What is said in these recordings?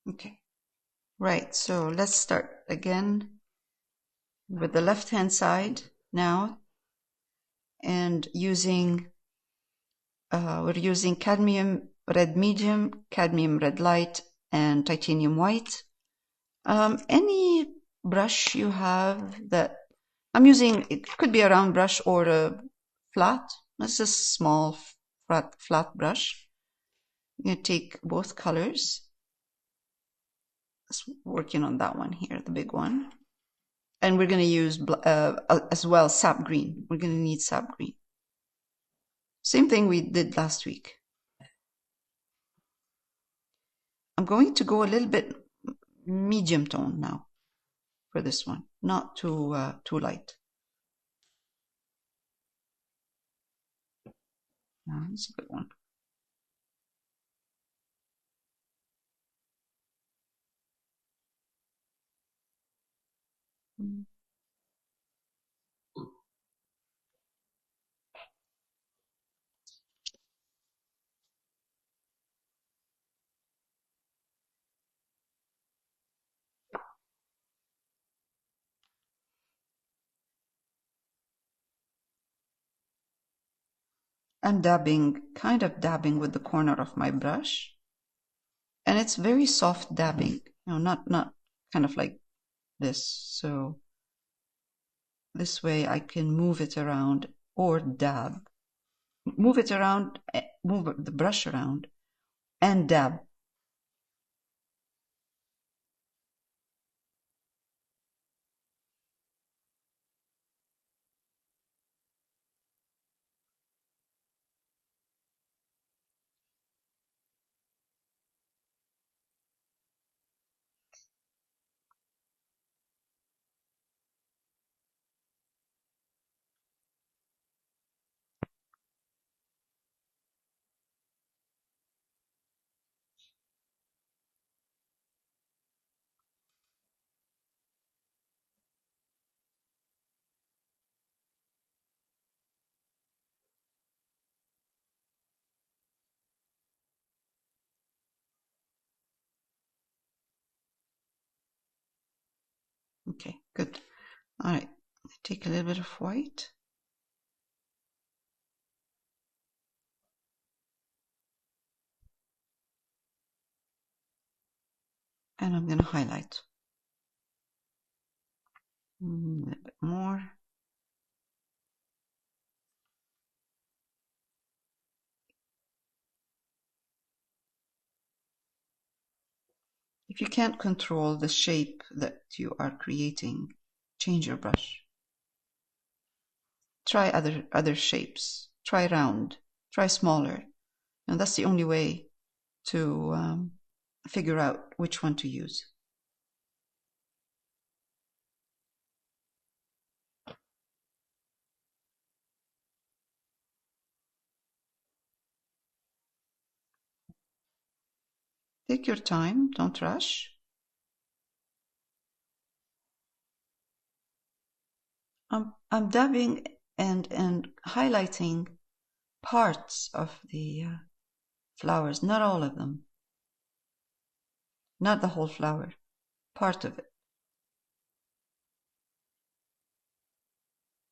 Okay, right, so let's start again with the left hand side now, and we're using cadmium red medium, cadmium red light, and titanium white. Any brush you have that I'm using, it could be a round brush or a flat. This is a small flat brush. I'm going to take both colors. Working on that one here, the big one. And we're going to use as well sap green. We're going to need sap green. Same thing we did last week. I'm going to go a little bit medium tone now for this one, not too light. That's a good one. I'm kind of dabbing with the corner of my brush. And it's very soft dabbing, not kind of like this. So this way I can move it around or dab. Move it around, move the brush around and dab. Okay, good. All right, take a little bit of white. And I'm going to highlight. A little bit more. If you can't control the shape that you are creating, change your brush. Try other shapes. Try round. Try smaller. And that's the only way to figure out which one to use. Take your time, don't rush. I'm dabbing and highlighting parts of the flowers, not all of them. Not the whole flower, part of it.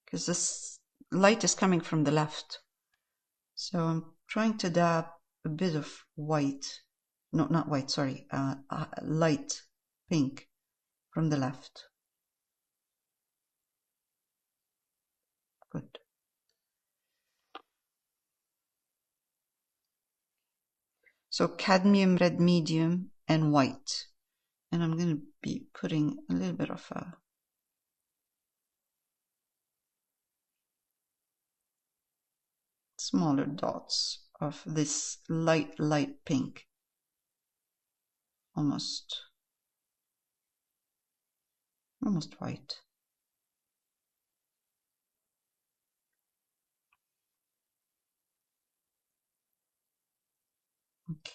Because this light is coming from the left. So I'm trying to dab a bit of white. No, not white, sorry. Light pink from the left. Good. So cadmium red medium and white. And I'm going to be putting a little bit of smaller dots of this light pink. Almost white. Okay.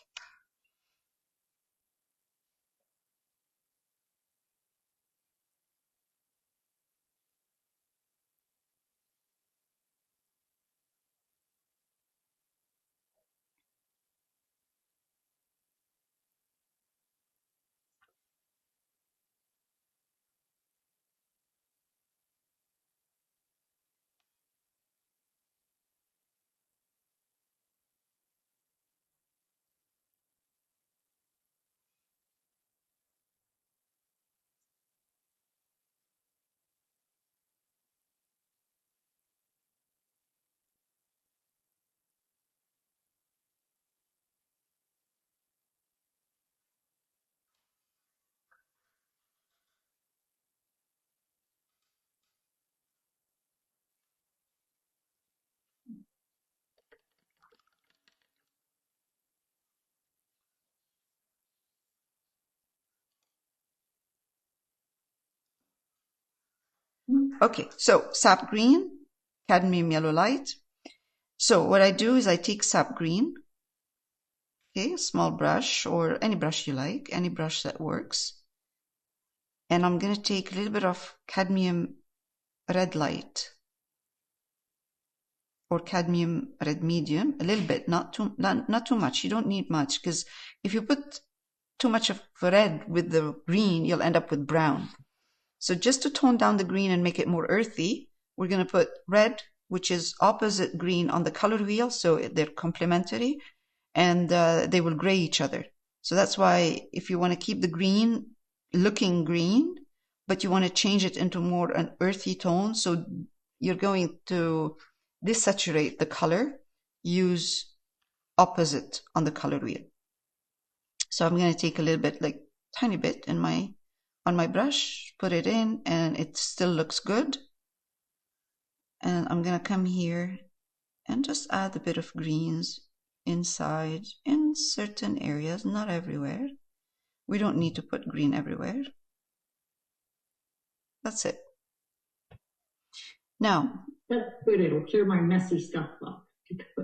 Okay, so sap green, cadmium yellow light. So what I do is I take sap green, okay, a small brush or any brush you like, any brush that works. And I'm going to take a little bit of cadmium red light or cadmium red medium, a little bit, not too much. You don't need much, because if you put too much of red with the green, you'll end up with brown. So just to tone down the green and make it more earthy, we're going to put red, which is opposite green on the color wheel, so they're complementary, and they will gray each other. So that's why if you want to keep the green looking green, but you want to change it into more an earthy tone, so you're going to desaturate the color, use opposite on the color wheel. So I'm going to take a little bit, like tiny bit on my brush, put it in, and it still looks good. And I'm going to come here and just add a bit of greens inside in certain areas, not everywhere. We don't need to put green everywhere. That's it. Now, that's good. It'll clear my messy stuff up.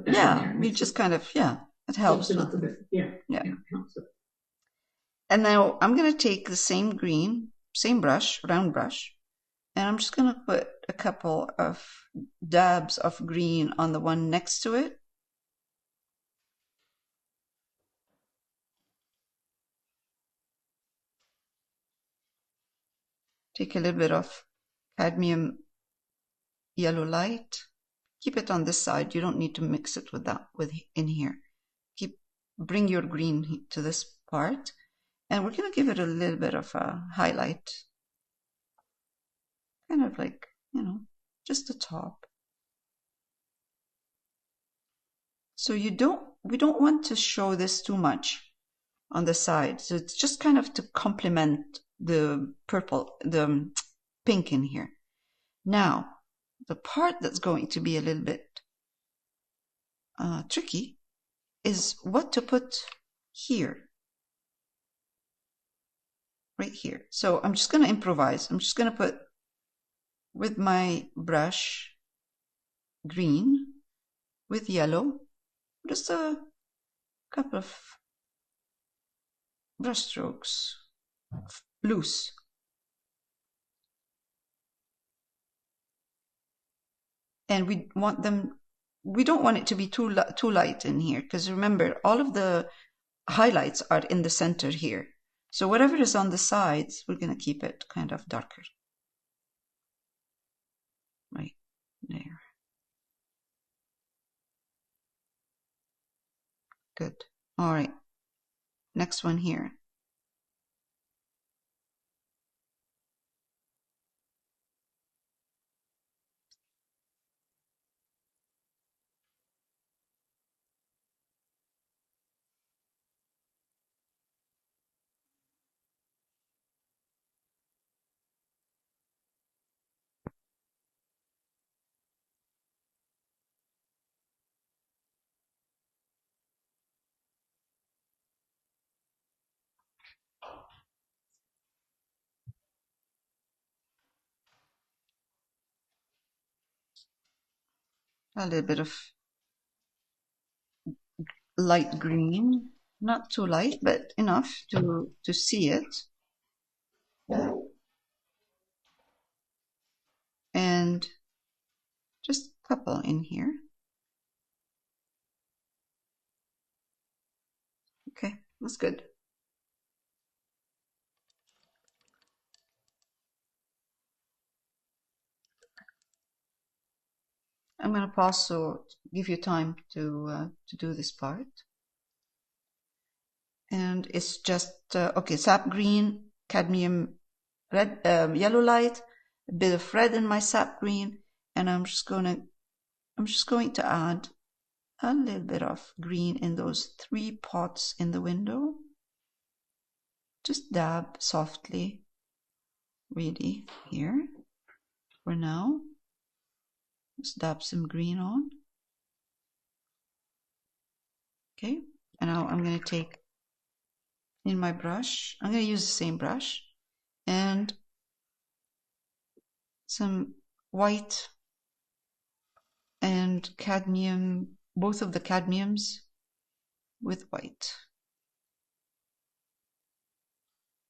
Yeah, you just kind of, yeah, it helps. It up a bit. Yeah. Yeah. Helps it. And now I'm going to take the same green, same brush, round brush, and I'm just going to put a couple of dabs of green on the one next to it. Take a little bit of cadmium yellow light. Keep it on this side. You don't need to mix it with that in here. Bring your green to this part, and we're going to give it a little bit of a highlight. Kind of like, just the top. So we don't want to show this too much on the side. So it's just kind of to complement the purple, the pink in here. Now, the part that's going to be a little bit tricky is what to put here. Right here. So I'm just going to improvise. I'm just going to put with my brush green with yellow, just a couple of brush strokes, loose. And we don't want it to be too light in here, because remember, all of the highlights are in the center here. So whatever is on the sides, we're going to keep it kind of darker. Right there. Good. All right. Next one here. A little bit of light green, not too light, but enough to see it. And just a couple in here. Okay, that's good. I'm going to pause so give you time to do this part. And it's just, okay, sap green, cadmium red, yellow light, a bit of red in my sap green, and I'm just going to add a little bit of green in those 3 pots in the window. Just dab softly, really, here for now. Just dab some green on. Okay, and now I'm going to take in my brush, I'm going to use the same brush, and some white and cadmium, both of the cadmiums with white.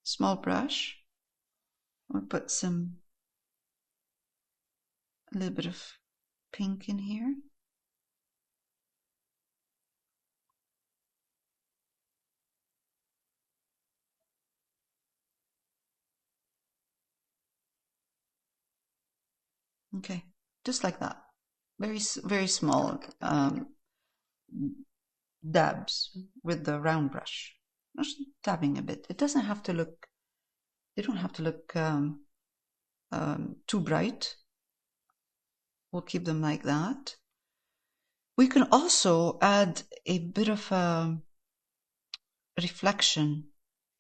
Small brush. We'll put a little bit of pink in here. Okay, just like that. Very, very small dabs with the round brush. Just dabbing a bit. It doesn't have to look. They don't have to look too bright. We'll keep them like that. We can also add a bit of a reflection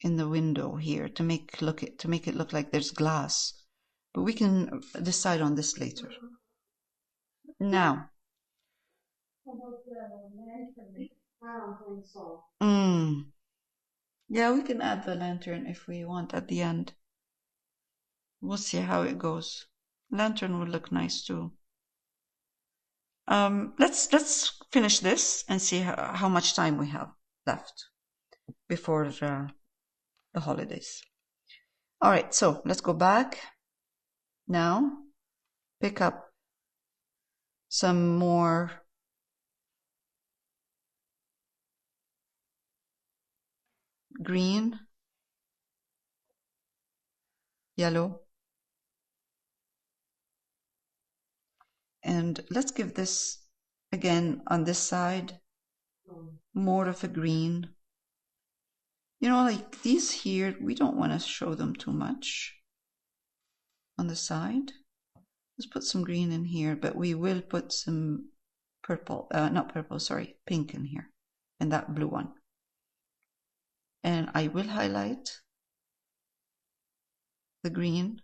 in the window here to make it look like there's glass. But we can decide on this later. Now. Yeah, we can add the lantern if we want at the end. We'll see how it goes. Lantern would look nice too. Let's finish this and see how much time we have left before the holidays. All right, so let's go back now. Pick up some more green, yellow, and let's give this again on this side more of a green. You know, like these here, we don't want to show them too much on the side. Let's put some green in here, but we will put some purple, not purple, sorry, pink in here, and that blue one. And I will highlight the green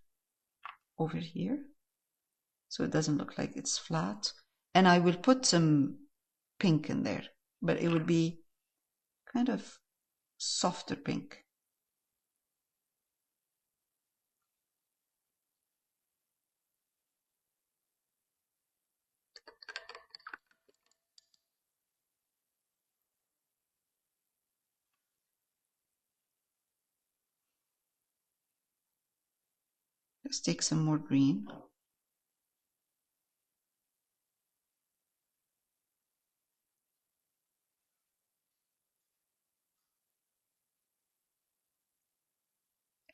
over here, so it doesn't look like it's flat. And I will put some pink in there, but it will be kind of softer pink. Let's take some more green.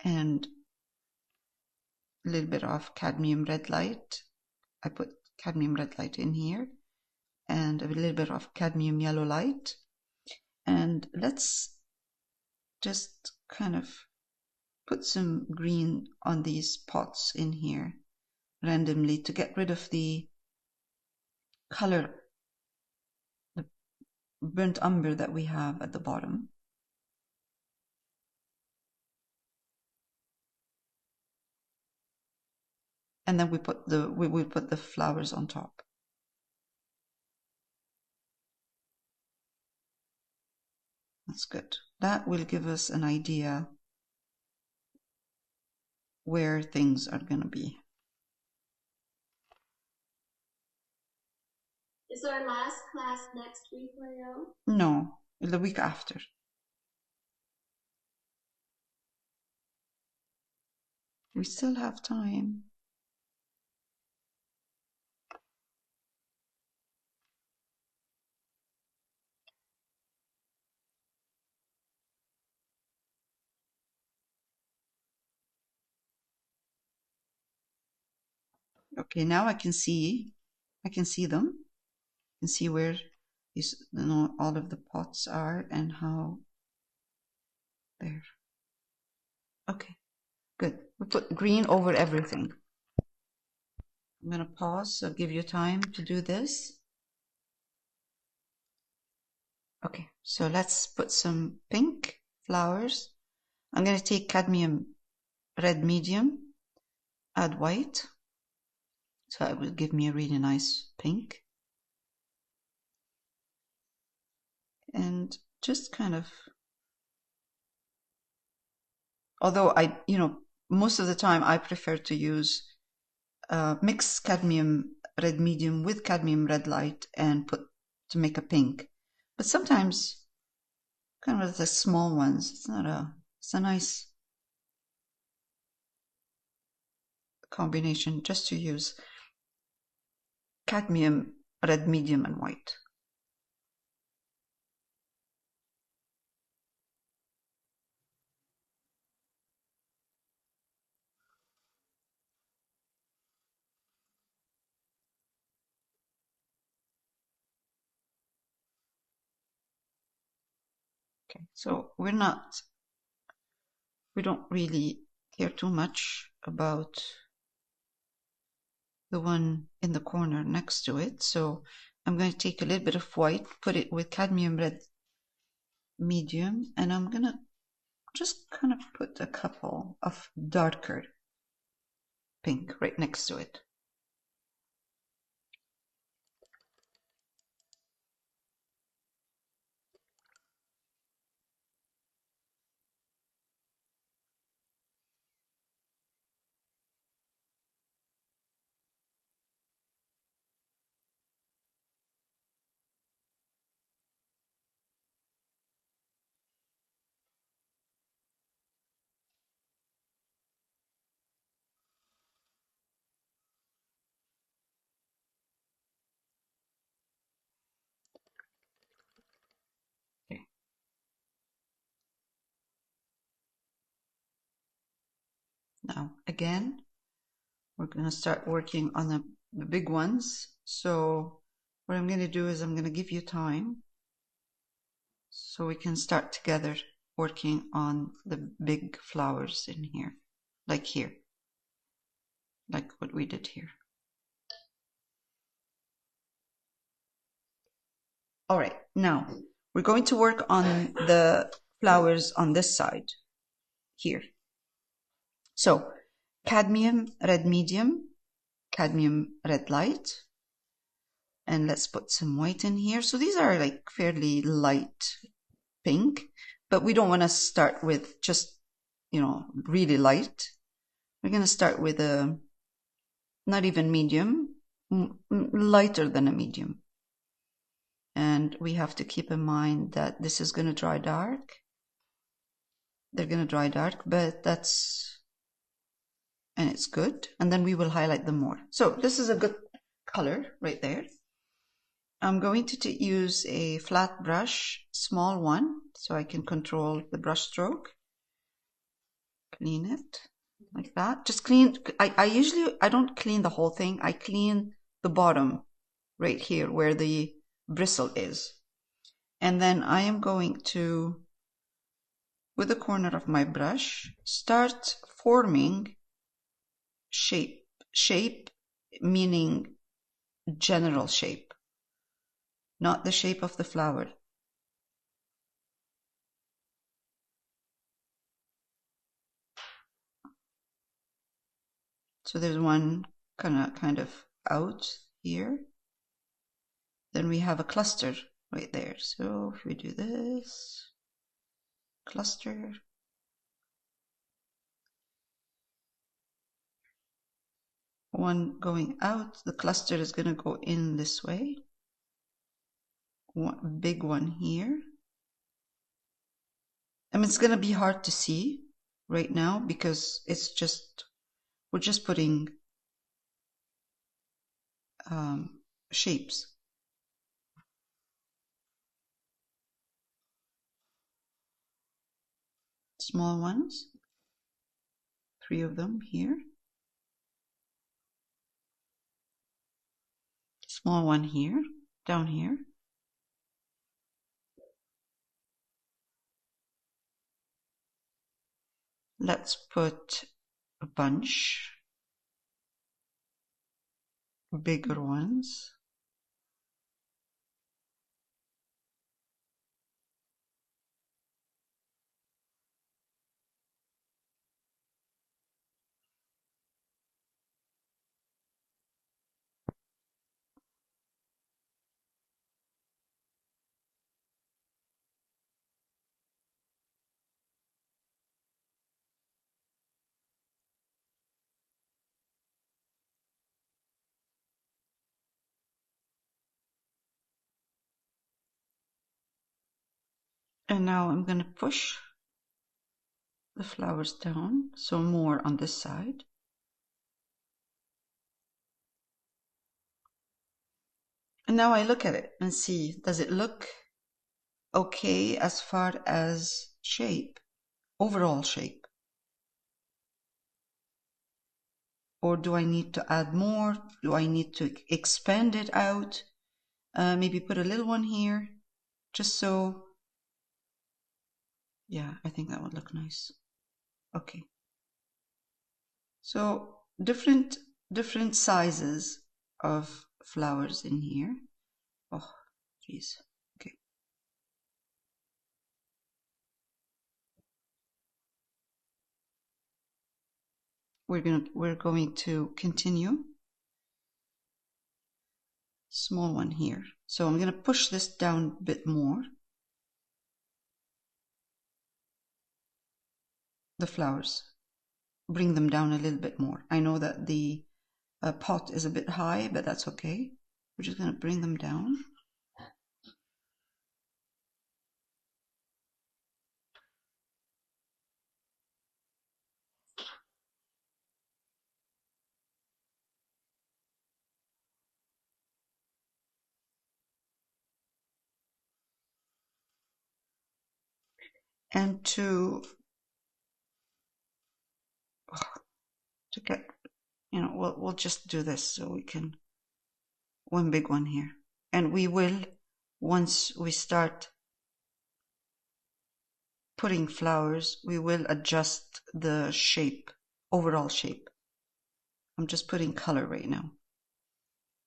And a little bit of cadmium red light. I put cadmium red light in here, and a little bit of cadmium yellow light. And let's just kind of put some green on these pots in here randomly to get rid of the color, the burnt umber that we have at the bottom. And then we will put the flowers on top. That's good. That will give us an idea where things are going to be. Is our last class next week, Mario? No, the week after. We still have time. Okay, now I can see them. I can see where all of the pots are and how there. Okay, good. We put green over everything. I'm going to pause, so give you time to do this. Okay, so let's put some pink flowers. I'm going to take cadmium red medium, add white. So it will give me a really nice pink. And just kind of, although most of the time I prefer to use mix cadmium red medium with cadmium red light and put to make a pink. But sometimes, kind of the small ones, it's a nice combination just to use cadmium red medium and white. Okay, so we don't really care too much about the one in the corner next to it. So I'm going to take a little bit of white, put it with cadmium red medium, and I'm going to just kind of put a couple of darker pink right next to it. Okay. Now again, we're going to start working on the big ones. So what I'm going to do is I'm going to give you time so we can start together working on the big flowers in here, like here, like what we did here. All right, now we're going to work on the flowers on this side here. So cadmium red medium, cadmium red light, and let's put some white in here. So these are like fairly light pink, but we don't want to start with just, you know, really light. We're going to start with a not even medium, lighter than a medium. And we have to keep in mind that this is going to dry dark. They're going to dry dark, but and it's good. And then we will highlight them more. So this is a good color right there. I'm going to use a flat brush, small one, so I can control the brush stroke. Clean it like that. Just clean. I don't clean the whole thing. I clean the bottom right here where the bristle is. And then I am going to, with the corner of my brush, start forming shape. Shape meaning general shape, not the shape of the flower. So there's one kind of out here. Then we have a cluster right there. So if we do this, cluster, one going out, the cluster is going to go in this way. One big one here. I mean, it's going to be hard to see right now because it's just, we're just putting shapes. Small ones, 3 of them here. Small one here, down here. Let's put a bunch, bigger ones. And now I'm going to push the flowers down, so more on this side. And now I look at it and see, does it look okay as far as shape, overall shape? Or do I need to add more? Do I need to expand it out? Maybe put a little one here, just so, yeah, I think that would look nice. Okay. So different sizes of flowers in here. Oh, geez. Okay. We're going to continue. Small one here. So I'm going to push this down a bit more. The flowers. Bring them down a little bit more. I know that the pot is a bit high, but that's okay. We're just going to bring them down. And to get, you know, we'll just do this so we can, one big one here. And we will, once we start putting flowers, we will adjust the shape, overall shape. I'm just putting color right now.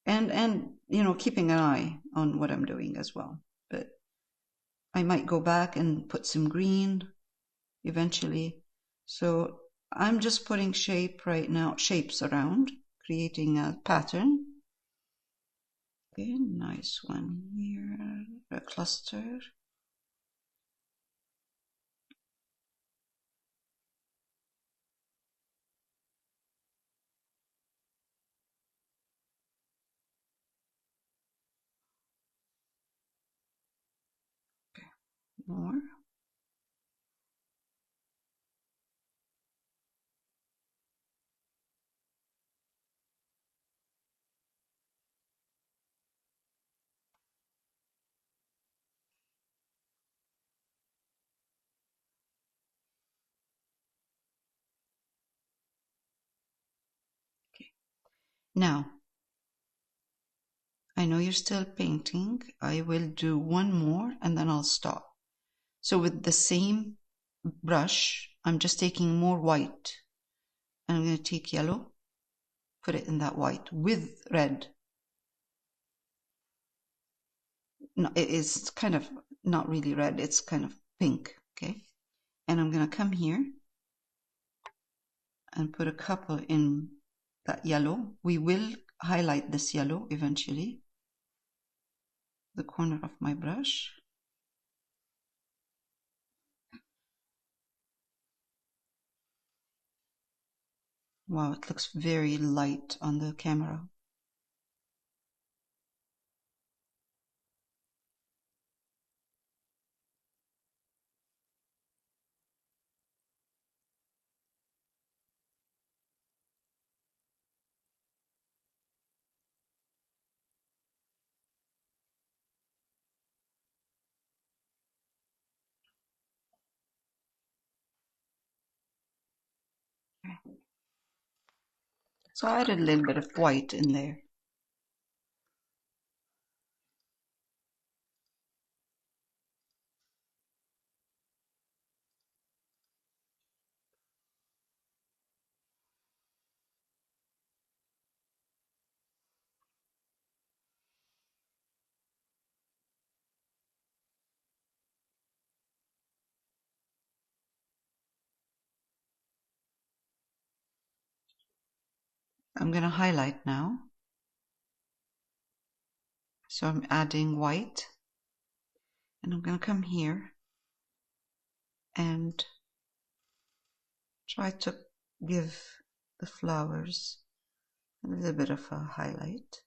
And you know, keeping an eye on what I'm doing as well. But I might go back and put some green eventually. So I'm just putting shape right now, shapes around, creating a pattern. Okay, nice one here, a cluster. Okay, more. Okay, now I know you're still painting. I will do one more and then I'll stop. So with the same brush, I'm just taking more white. And I'm going to take yellow, put it in that white with red. No, it is kind of not really red, it's kind of pink, okay? And I'm going to come here and put a couple in that yellow. We will highlight this yellow eventually. The corner of my brush. Wow, it looks very light on the camera. Okay. So I added a little bit of white in there. I'm going to highlight now. So I'm adding white. And I'm going to come here and try to give the flowers a little bit of a highlight.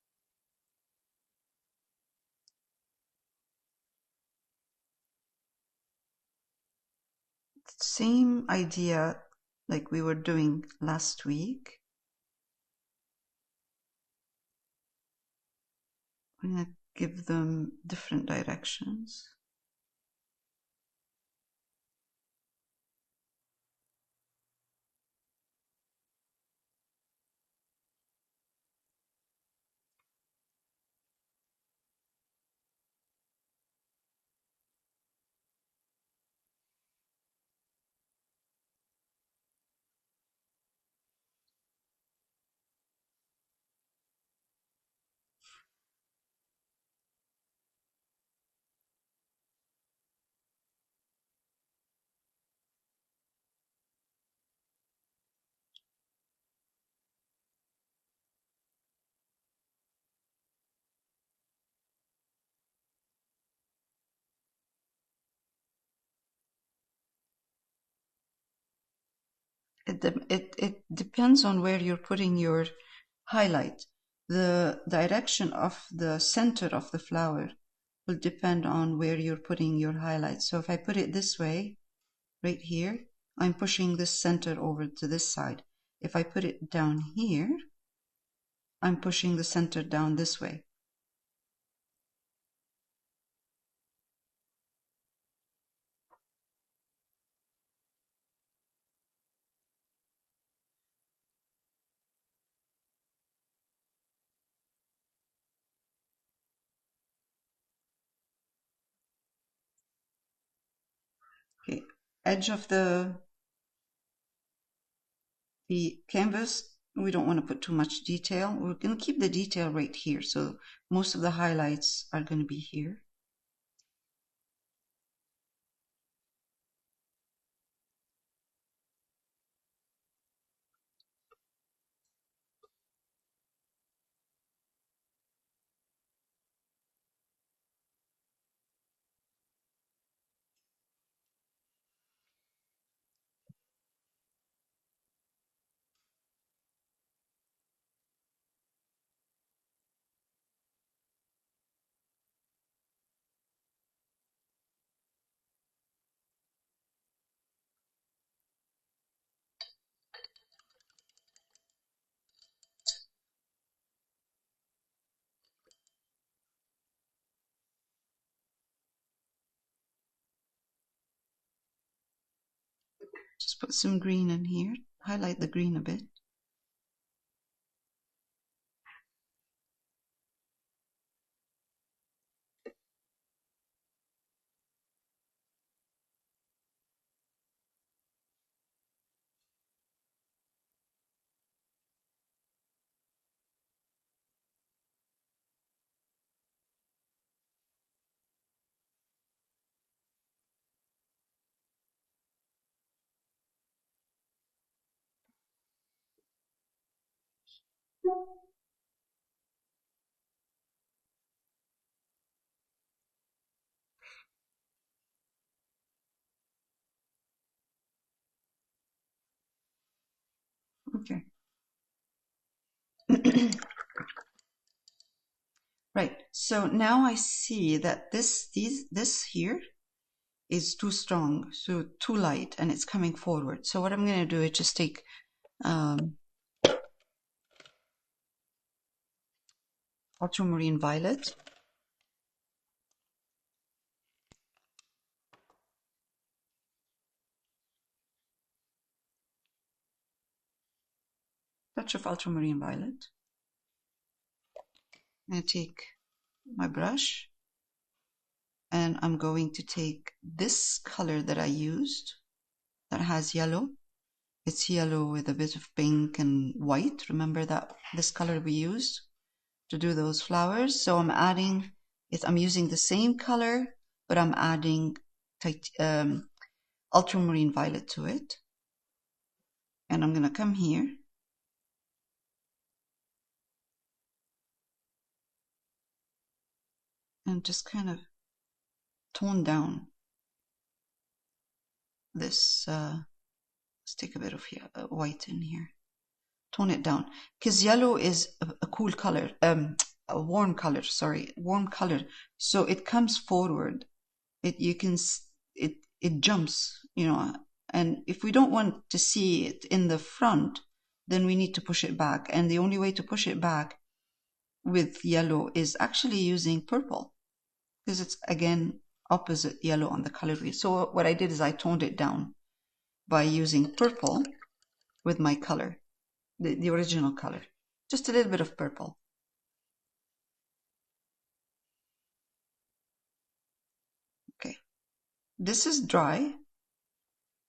same idea like we were doing last week. I'm going to give them different directions. It depends on where you're putting your highlight. The direction of the center of the flower will depend on where you're putting your highlight. So if I put it this way, right here, I'm pushing this center over to this side. If I put it down here, I'm pushing the center down this way. Okay, edge of the canvas, we don't want to put too much detail. We're going to keep the detail right here. So most of the highlights are going to be here. Just put some green in here, highlight the green a bit. Okay. Right. So now I see that this here is too strong, so too light, and it's coming forward. So what I'm going to do is just take ultramarine violet. Touch of ultramarine violet. I'm going to take my brush, and I'm going to take this color that I used that has yellow. It's yellow with a bit of pink and white. Remember that this color we used to do those flowers? So I'm adding it. I'm using the same color, but I'm adding ultramarine violet to it. And I'm going to come here and just kind of tone down this. Let's take a bit of white in here. Tone it down, because yellow is a cool color, a warm color, warm color. So it comes forward. It jumps, And if we don't want to see it in the front, then we need to push it back. And the only way to push it back with yellow is actually using purple, because it's, again, opposite yellow on the color wheel. So what I did is I toned it down by using purple with my color, the original color. Just a little bit of purple. Okay. This is dry.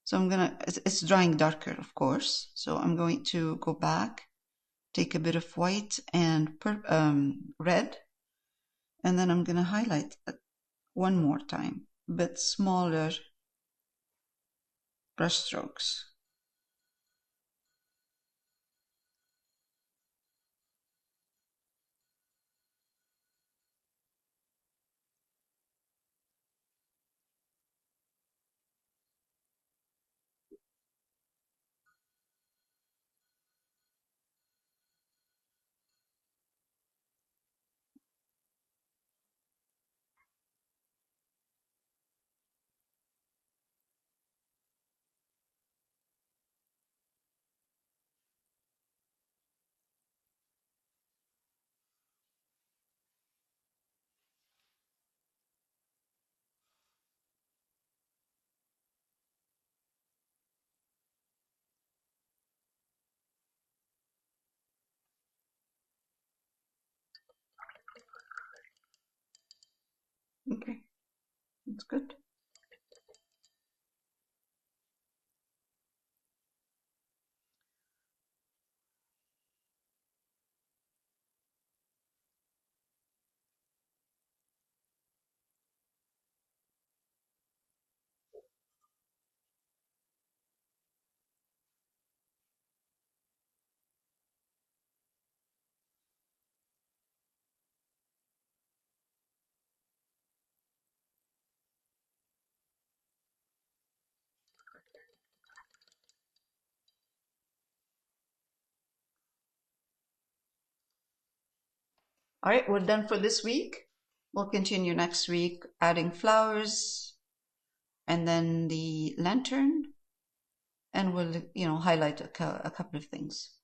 So it's drying darker, of course. So I'm going to go back, take a bit of white and red, and then I'm going to highlight it one more time, but smaller brush strokes. Okay, that's good. All right, we're done for this week. We'll continue next week, adding flowers and then the lantern, and we'll, highlight a couple of things.